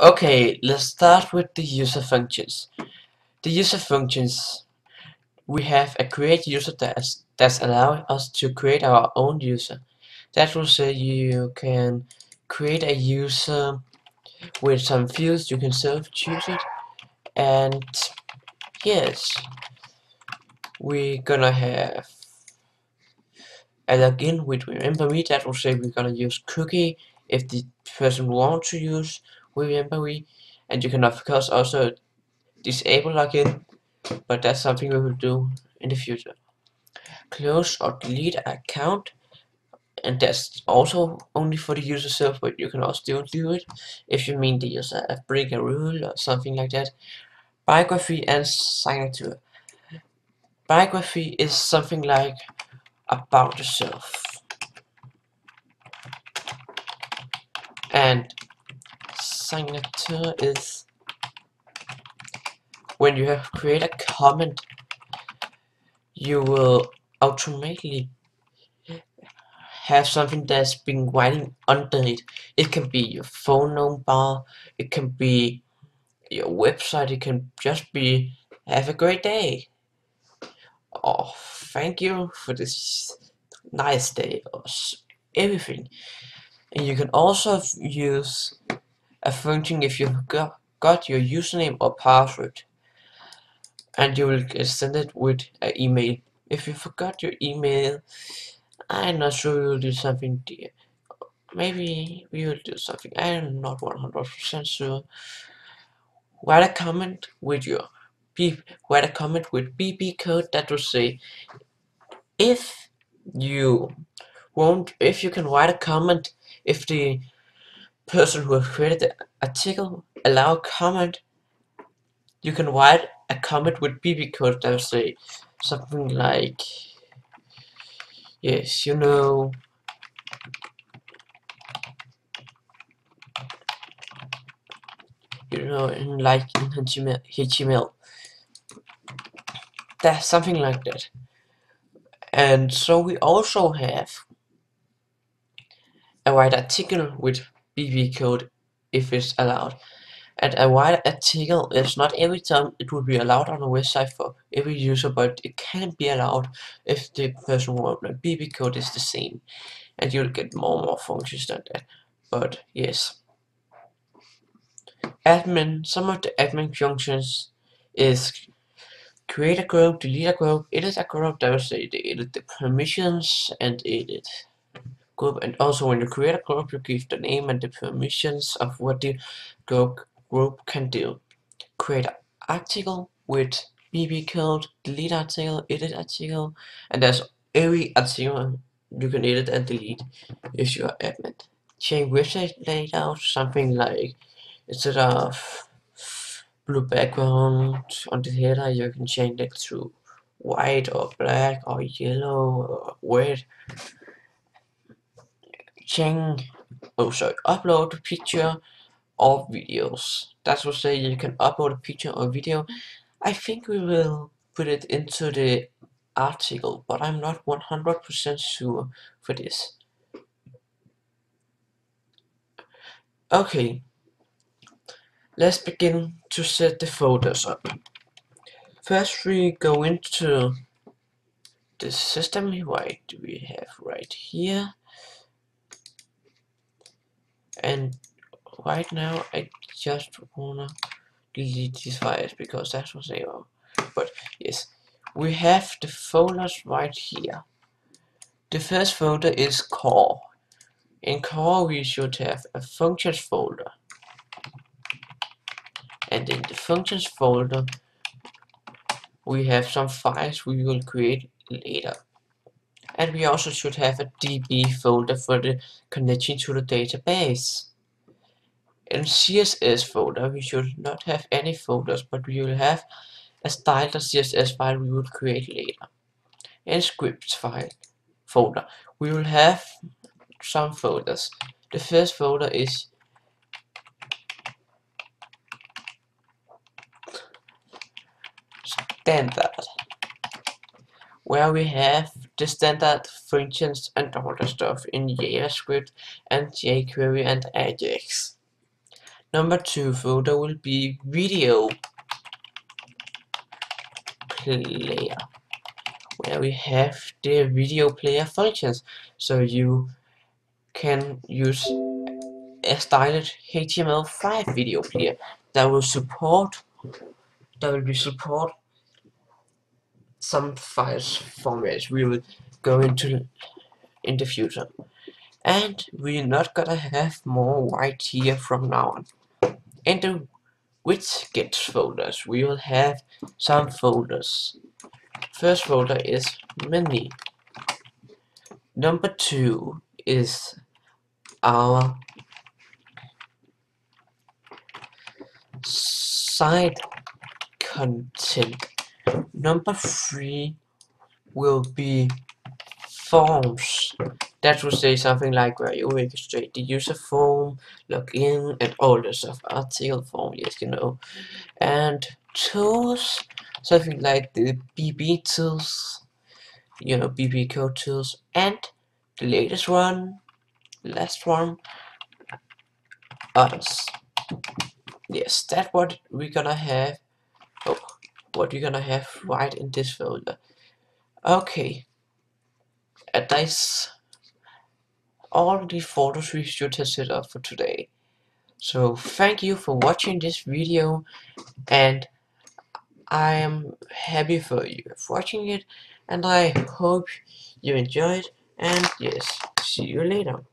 Okay, let's start with the user functions. The user functions, we have a create user that's allowing us to create our own user. That will say you can create a user with some fields, you can self-choose it, and yes, we're gonna have a login with Remember Me. That will say we're gonna use cookie if the person wants to use Remember Me, and you can of course also disable login, but that's something we will do in the future. Close or delete account, and that's also only for the user self, but you can also still do it if you mean the user break a rule or something like that. Biography and signature. Biography is something like about yourself, and signature is when you have created a comment, you will automatically have something that's been writing under it. It can be your phone number, it can be your website, it can just be have a great day, or thank you for this nice day, or everything. And you can also use a function if you've got your username or password, and you will send it with an email. If you forgot your email, I'm not sure we will do something. Maybe we will do something. I'm not 100% sure. Write a comment with your write a comment with BB code that will say if you if you can write a comment, if the person who has created the article allow a comment, you can write a comment with BB code that will say something like, yes, like in HTML, that's something like that. And so we also have a write article with BB code if it's allowed. And a write article is not every time it will be allowed on a website for every user, but it can be allowed if the person who wrote the BB code is the same, and you'll get more and more functions than that. But yes, admin. Some of the admin functions is create a group, delete a group, edit a group. That will say they edit the permissions and edit group. And also when you create a group, you give the name and the permissions of what the group can do. Create an article with BB code, delete article, edit article, and there's every article you can edit and delete if you are admin. Change website layout, something like instead of blue background on the header, you can change it to white or black or yellow or red. Upload a picture or videos. That's what say you can upload a picture or video. I think we will put it into the article, but I'm not 100% sure for this. Okay, let's begin to set the folders up. First we go into the system. What do we have right here? And right now I just wanna delete these files because that's what they are. But yes, we have the folders right here. The first folder is core. In core we should have a functions folder, and in the functions folder we have some files we will create later. And we also should have a DB folder for the connection to the database. In CSS folder we should not have any folders, but we will have a style.css file we will create later. In scripts folder we will have some folders. The first folder is standard, where we have the standard functions and all the stuff in JavaScript and jQuery and Ajax. Number 2 folder will be video player, where we have the video player functions, so you can use a styled HTML5 video player that will support some files formats we will go into in the future. And we're not gonna have more white here from now on. In the widgets folders, we will have some folders. First folder is menu. Number 2 is our site content. Number 3 will be forms. That will say something like where you register the user form, log in, and all the stuff. Article form, yes, you know. And tools, something like the BB tools, you know, BB code tools, and the latest one, last one, others. Yes, that's what we're gonna have. Oh, what we're gonna have right in this folder. Okay, and that's all the photos we should have set up for today. So thank you for watching this video, and I am happy for you for watching it, and I hope you enjoyed, and yes, see you later.